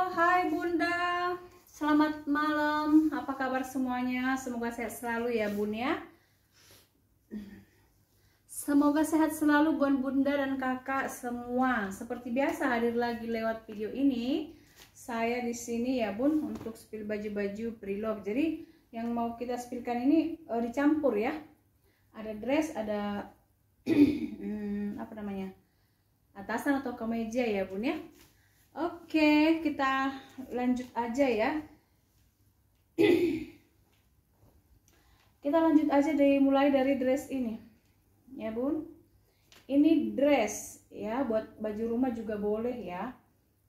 Hai Bunda, selamat malam. Apa kabar semuanya? Semoga sehat selalu ya Bun ya. Semoga sehat selalu Bunda dan kakak semua. Seperti biasa hadir lagi lewat video ini. Saya di sini ya Bun untuk spill baju-baju preloved. Jadi yang mau kita spillkan ini dicampur ya. Ada dress, ada apa namanya? Atasan atau kemeja ya Bun ya. Oke, kita lanjut aja ya. Kita lanjut aja mulai dari dress ini. Ya, Bun. Ini dress ya, buat baju rumah juga boleh ya.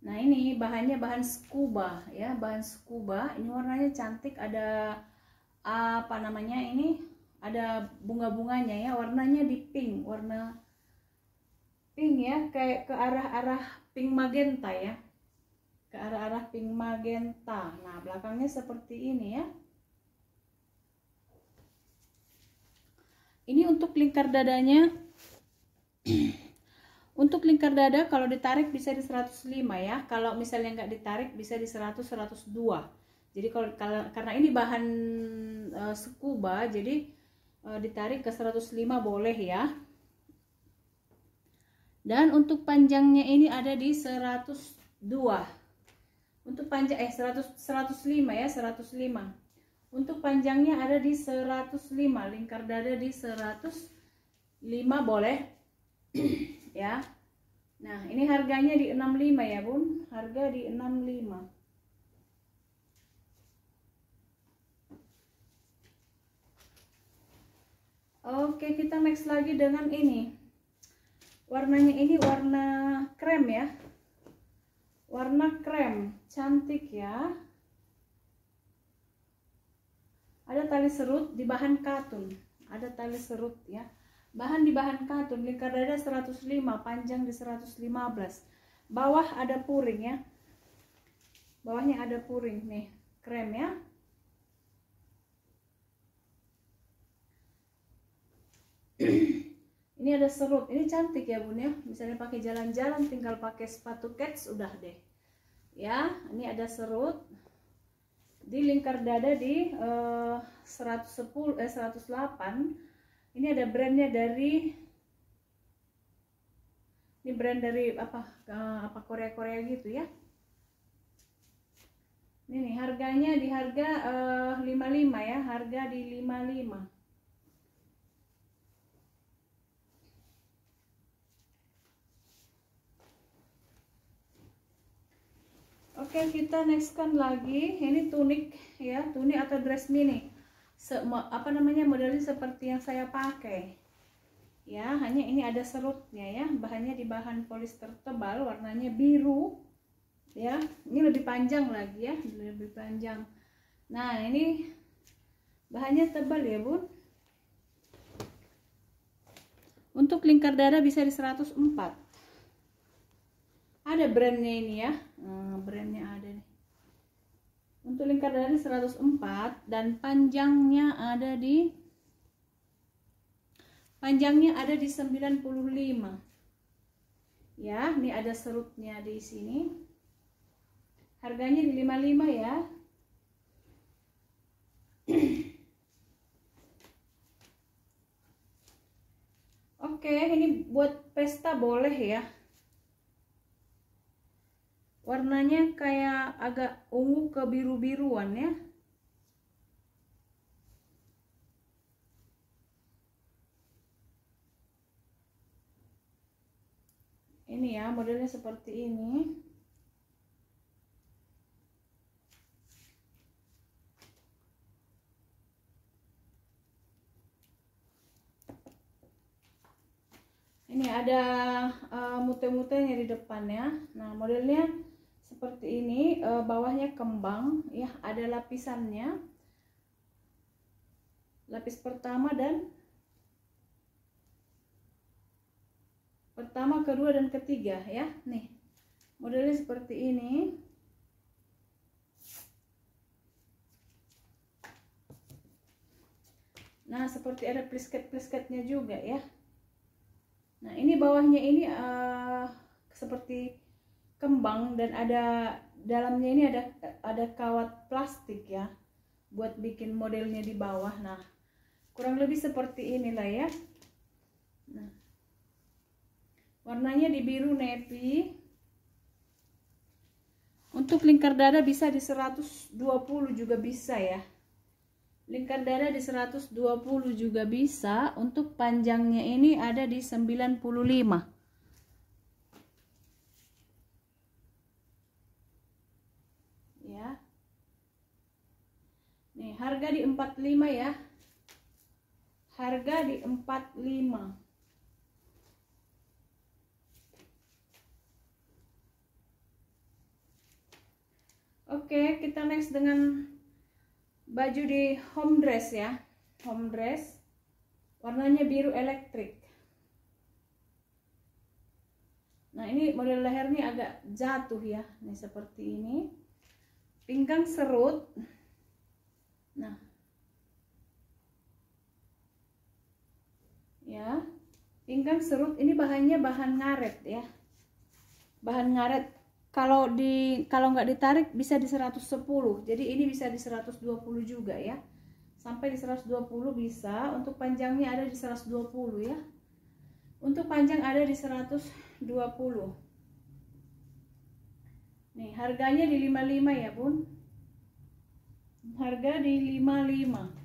Nah, ini bahannya bahan scuba ya, bahan scuba. Ini warnanya cantik, ada apa namanya ini? Ada bunga-bunganya ya, warnanya di pink, warna pink ya, kayak ke arah-arah pink magenta ya, ke arah-arah pink magenta. Nah belakangnya seperti ini ya. Ini untuk lingkar dadanya. Untuk lingkar dada kalau ditarik bisa di 105 ya, kalau misalnya nggak ditarik bisa di 100 102. Jadi kalau karena ini bahan scuba, jadi ditarik ke 105 boleh ya. Dan untuk panjangnya ini ada di 102. Untuk panjang 105 ya, 105. Untuk panjangnya ada di 105, lingkar dada di 105 boleh. Ya. Nah, ini harganya di 65 ya, Bun. Harga di 65. Oke, kita next lagi dengan ini. Warnanya ini warna krem ya, warna krem, cantik ya. Ada tali serut di bahan katun, ada tali serut ya, bahan di bahan katun, lingkar dada 105, panjang di 115. Bawah ada puring ya, bawahnya ada puring nih, krem ya. Ini ada serut, ini cantik ya Bun ya, misalnya pakai jalan-jalan tinggal pakai sepatu kets udah deh ya. Ini ada serut di lingkar dada di 108. Ini ada brandnya dari, ini brand dari apa Korea gitu ya. Ini nih harganya di harga 55 ya, harga di 55. Oke, kita nextkan lagi. Ini tunik ya, tunik atau dress mini. Apa namanya, modelnya seperti yang saya pakai. Ya, hanya ini ada serutnya ya. Bahannya di bahan polister tebal, warnanya biru. Ya, ini lebih panjang lagi ya, lebih panjang. Nah, ini bahannya tebal ya, Bun. Untuk lingkar dada bisa di 104. Ada brandnya ini ya, brandnya ada nih. Untuk lingkar dada 104 dan panjangnya ada di 95. Ya, ini ada serutnya di sini. Harganya di 55 ya. Oke, ini buat pesta boleh ya. Warnanya kayak agak ungu ke biru-biruan ya. Ini ya, modelnya seperti ini. Ini ada mute-mutenya di depannya. Nah, modelnya seperti ini, bawahnya kembang ya, ada lapisannya, lapis pertama, kedua dan ketiga ya. Nih modelnya seperti ini. Nah, seperti ada plisket-plisketnya juga ya. Nah, ini bawahnya ini seperti kembang dan ada dalamnya ini ada kawat plastik ya buat bikin modelnya di bawah. Nah, kurang lebih seperti inilah ya. Nah, warnanya di biru navy. Untuk lingkar dada bisa di 120 juga bisa ya. Lingkar dada di 120 juga bisa. Untuk panjangnya ini ada di 95. Ya. Nih, harga di 45 ya. Harga di 45. Oke, kita next dengan baju di home dress ya. Home dress warnanya biru elektrik. Nah, ini model lehernya agak jatuh ya. Nih seperti ini. Pinggang serut. Nah. Ya. Pinggang serut, ini bahannya bahan ngaret ya. Bahan ngaret. Kalau nggak ditarik bisa di 110. Jadi ini bisa di 120 juga ya. Sampai di 120 bisa. Untuk panjangnya ada di 120 ya. Untuk panjang ada di 120. Nih, harganya di 55 ya, Bun. Harga di 55.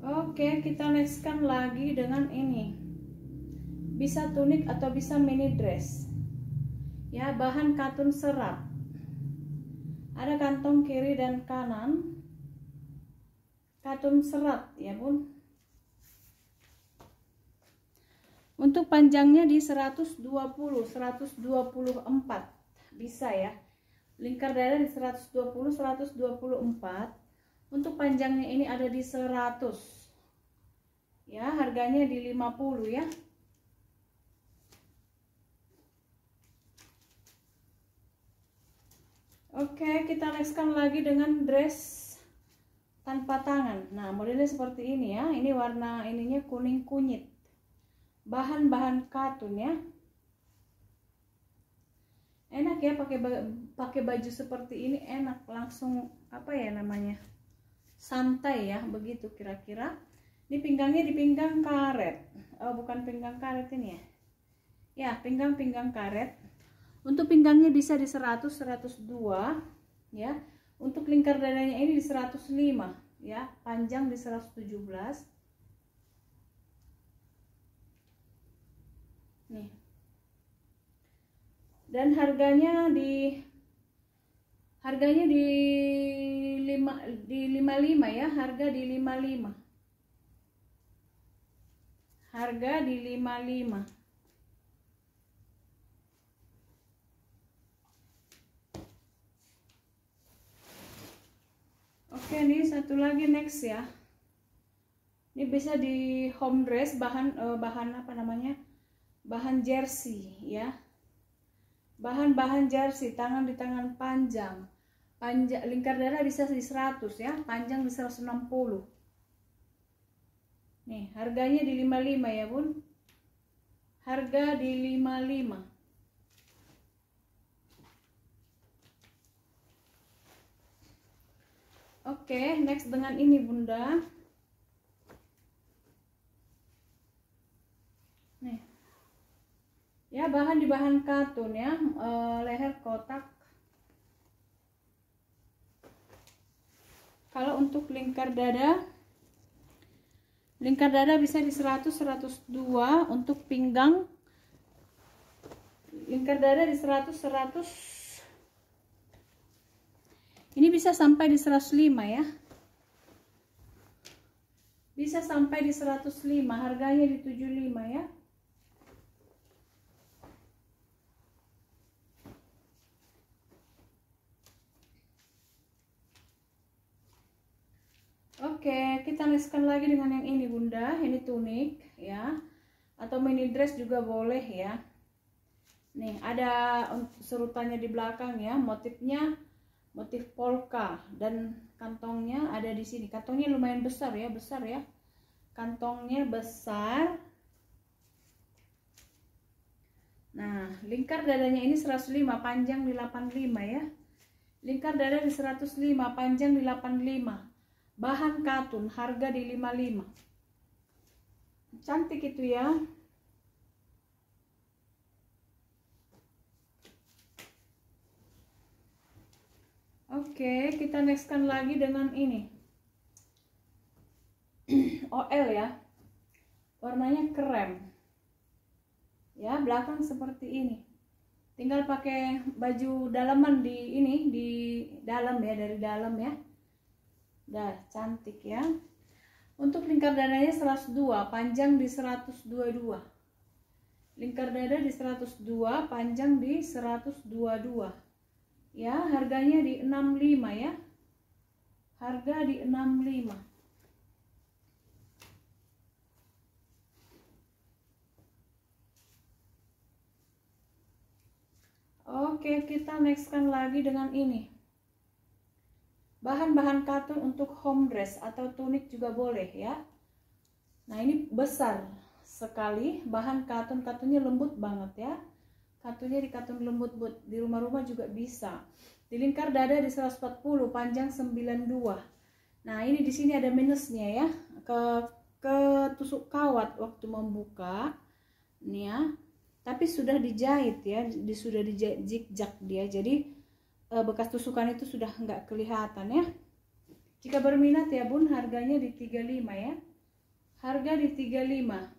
Oke, kita nextkan lagi dengan ini. Bisa tunik atau bisa mini dress. Ya, bahan katun serat. Ada kantong kiri dan kanan. Katun serat ya, Bun. Untuk panjangnya di 120, 124 bisa ya. Lingkar dada di 120, 124. Untuk panjangnya ini ada di 100. Ya, harganya di 50 ya. Oke, kita nextkan lagi dengan dress tanpa tangan. Nah, modelnya seperti ini ya. Ini warna ininya kuning kunyit. Bahan-bahan katun ya. Enak ya pakai baju seperti ini, enak, langsung apa ya namanya? Santai ya, begitu kira-kira. Ini pinggangnya di pinggang karet. Oh, bukan pinggang karet ini ya. Ya, pinggang karet. Untuk pinggangnya bisa di 100, 102 ya. Untuk lingkar dadanya ini di 105 ya, panjang di 117. Nih. Dan harganya di 55 ya, harga di 55. Harga di 55. Oke, nih satu lagi next ya. Ini bisa di home dress, bahan apa namanya? Bahan jersey ya. Bahan jersey, tangan di tangan panjang. Lingkar dada bisa di 100 ya, panjang di 160. Nih, harganya di 55 ya, Bun. Harga di 55. Oke, next dengan ini, Bunda. Nih. Ya, bahan di bahan katun ya, leher kotak. Kalau untuk lingkar dada bisa di 100, 102. Untuk pinggang lingkar dada di 100, 100. Ini bisa sampai di 105 ya. Bisa sampai di 105, harganya di 75 ya. Oke, kita nextkan lagi dengan yang ini, Bunda. Ini tunik ya. Atau mini dress juga boleh ya. Nih, ada serutannya di belakang ya. Motifnya motif polka dan kantongnya ada di sini. Kantongnya lumayan besar ya, kantongnya besar. Nah, lingkar dadanya ini 105, panjang di 85 ya. Lingkar dada di 105, panjang di 85. Bahan katun, harga di 55. Cantik itu ya. Oke, kita nextkan lagi dengan ini. OL ya. Warnanya krem. Ya, belakang seperti ini. Tinggal pakai baju dalaman di ini, di dalam ya, dari dalam ya. Dah, cantik ya. Untuk lingkar dadanya 102, panjang di 122. Lingkar dada di 102, panjang di 122. Ya, harganya di 65 ya. Harga di 65. Oke, kita nextkan lagi dengan ini. Bahan-bahan katun untuk home dress atau tunik juga boleh ya. Nah, ini besar sekali. Bahan katunnya lembut banget ya. Katunnya di katun lembut, di rumah-rumah juga bisa. Di lingkar dada di 140, panjang 92. Nah, ini di sini ada minusnya ya. Ke tusuk kawat waktu membuka. Nih ya. Tapi sudah dijahit ya, sudah dijahit zigzag dia, jadi bekas tusukan itu sudah nggak kelihatan ya. Jika berminat ya bun, harganya di 35 ya. Harga di 35.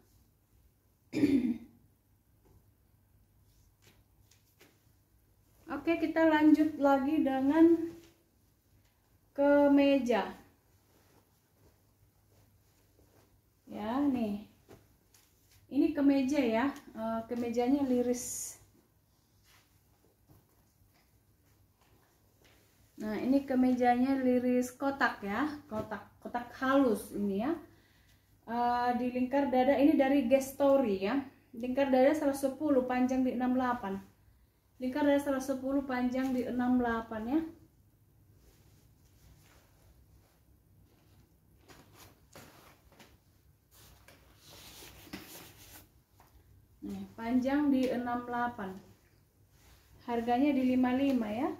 Oke, kita lanjut lagi dengan kemeja. Ya, nih. Ini kemeja ya, kemejanya liris. Nah, ini kemejanya liris kotak ya, kotak halus ini ya. Di lingkar dada ini dari Guest Story ya. Lingkar dada 110, panjang di 68. Lingkar dada 110, panjang di 68 ya. Nih, panjang di 68. Harganya di 55 ya.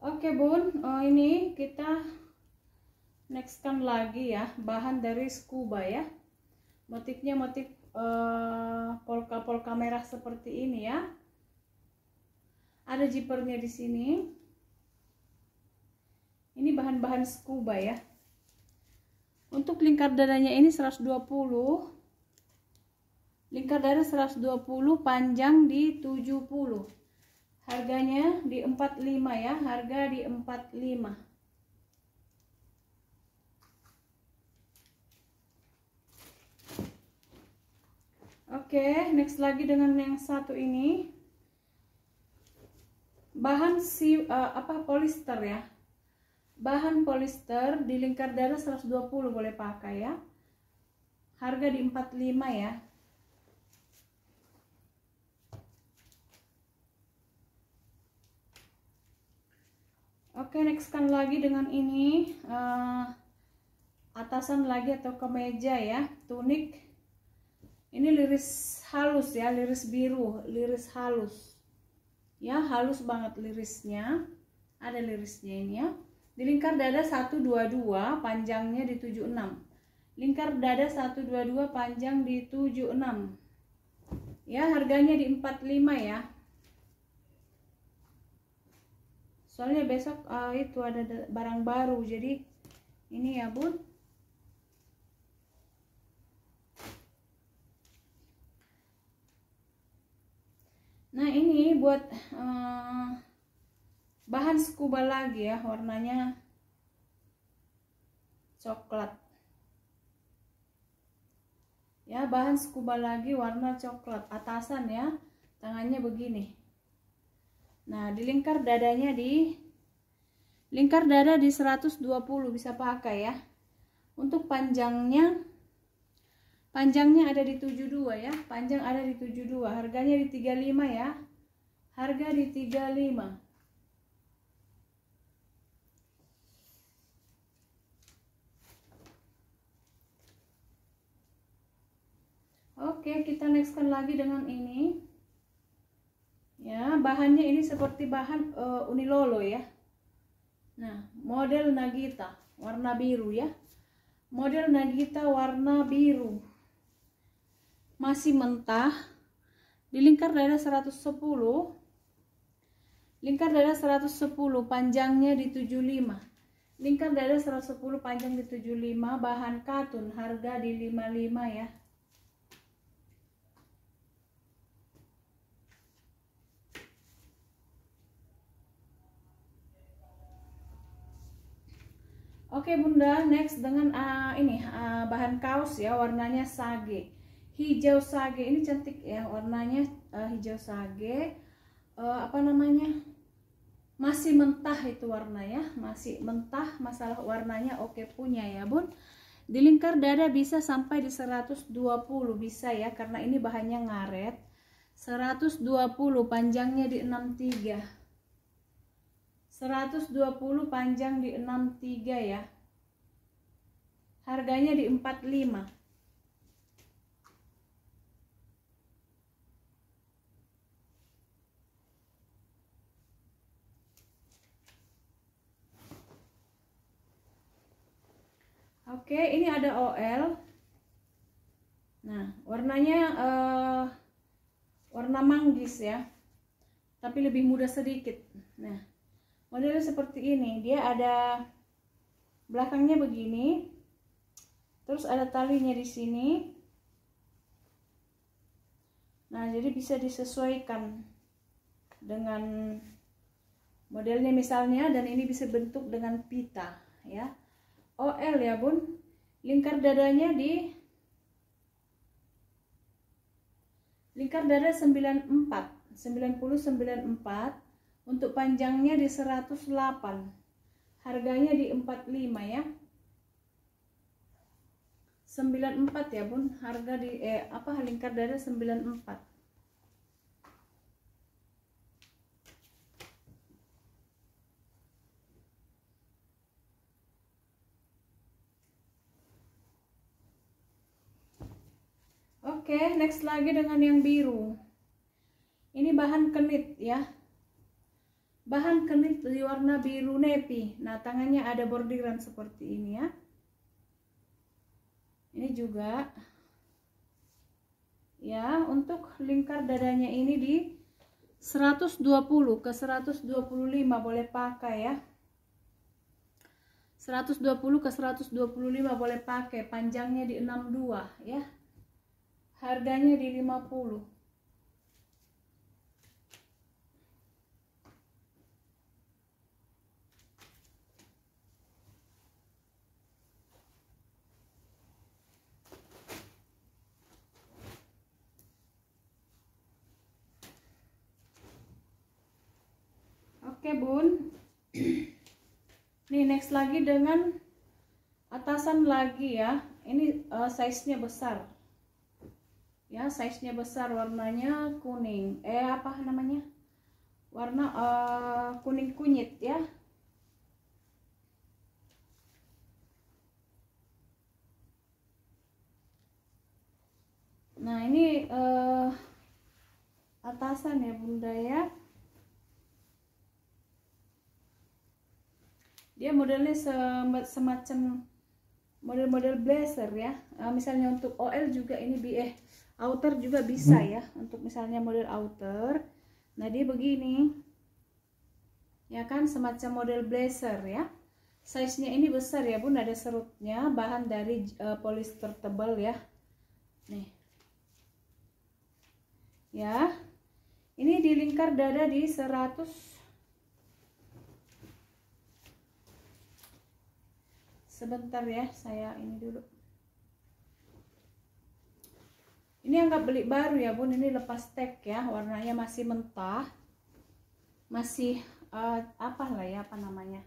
Oke bun, ini kita nextkan lagi ya, bahan dari scuba ya. Motifnya motif polka-polka merah seperti ini ya. Ada zippernya di sini. Ini bahan-bahan scuba ya. Untuk lingkar dadanya ini 120. Lingkar dada 120, panjang di 70. Harganya di 45 ya, harga di 45. Oke, next lagi dengan yang satu ini. Bahan polister ya. Bahan polister di lingkar dada 120 boleh pakai ya. Harga di 45 ya. Oke, nextkan lagi dengan ini atasan lagi atau kemeja ya, tunik. Ini liris halus ya, liris biru, liris halus. Ya, halus banget lirisnya. Ada lirisnya ini ya. Di lingkar dada 122, panjangnya di 76. Lingkar dada 122, panjang di 76. Ya, harganya di 45 ya. Soalnya besok itu ada barang baru, jadi ini ya bun. Nah, ini buat bahan scuba lagi ya, warnanya coklat. Ya, bahan scuba lagi warna coklat, atasan ya, tangannya begini. Nah, di lingkar dadanya lingkar dada di 120 bisa pakai ya. Untuk panjangnya Panjangnya ada di 72 ya, panjang ada di 72, harganya di 35 ya. Harga di 35. Oke, kita nextkan lagi dengan ini. Ya, bahannya ini seperti bahan Unilolo ya. Nah, model Nagita warna biru ya. Model Nagita warna biru. Masih mentah. Di lingkar dada 110. Lingkar dada 110, panjangnya di 75. Lingkar dada 110, panjang di 75, bahan katun, harga di 55 ya. Oke Bunda, next dengan bahan kaos ya, warnanya sage. Hijau sage, ini cantik ya warnanya, hijau sage. Apa namanya? Masih mentah itu warna ya, masih mentah, masalah warnanya oke punya ya Bun. Di lingkar dada bisa sampai di 120 bisa ya, karena ini bahannya ngaret. 120, panjangnya di 63. 120 panjang di 63 ya. Harganya di 45. Oke, ini ada OL. Nah, warnanya warna manggis ya, tapi lebih muda sedikit. Nah, modelnya seperti ini. Dia ada belakangnya begini, terus ada talinya di sini. Nah, jadi bisa disesuaikan dengan modelnya misalnya, dan ini bisa bentuk dengan pita ya. OL ya Bun. Lingkar dadanya di lingkar dada 94, 90-94. Untuk panjangnya di 108. Harganya di 45 ya. 94 ya Bun. Harga di lingkar dada 94. Oke, next lagi dengan yang biru. Ini bahan kenit ya. Bahan kenit di warna biru nepi. Nah, tangannya ada bordiran seperti ini ya. Ini juga ya, untuk lingkar dadanya ini di 120 ke 125 boleh pakai ya. 120 ke 125 boleh pakai, panjangnya di 62 ya. Harganya di 50. Oke Bun. Nih next lagi dengan atasan lagi ya. Ini size-nya besar. Ya, size-nya besar, warnanya kuning. Apa namanya? Warna kuning kunyit ya. Nah, ini atasan ya Bunda ya. Dia modelnya semacam model-model blazer ya. Misalnya untuk OL juga ini outer juga bisa ya, untuk misalnya model outer. Nah, dia begini ya kan, semacam model blazer ya. Size-nya ini besar ya Bun, ada serutnya, bahan dari polyester tebal ya. Nih ya, ini di lingkar dada di 100. Sebentar ya, saya ini dulu. Ini anggap beli baru ya Bun, ini lepas tag ya, warnanya masih mentah, masih apa namanya,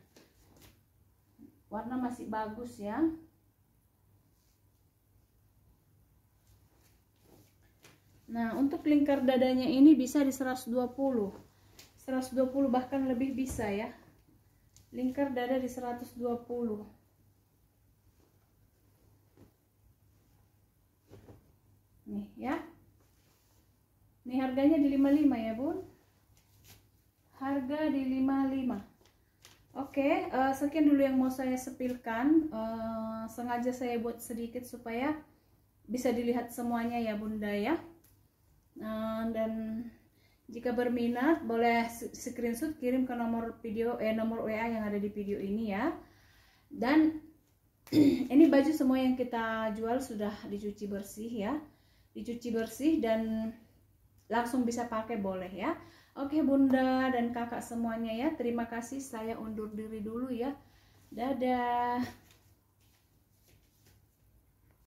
warna masih bagus ya. Nah, untuk lingkar dadanya ini bisa di 120 bahkan lebih bisa ya. Lingkar dada di 120. Nih ya. Ini harganya di 55 ya Bun. Harga di 55. Oke, sekian dulu yang mau saya sepilkan. Sengaja saya buat sedikit supaya bisa dilihat semuanya ya Bunda ya. Dan jika berminat boleh screenshot kirim ke nomor nomor WA yang ada di video ini ya. Dan ini baju semua yang kita jual sudah dicuci bersih ya. Dicuci bersih dan langsung bisa pakai boleh ya. Oke Bunda dan Kakak semuanya ya. Terima kasih, saya undur diri dulu ya. Dadah.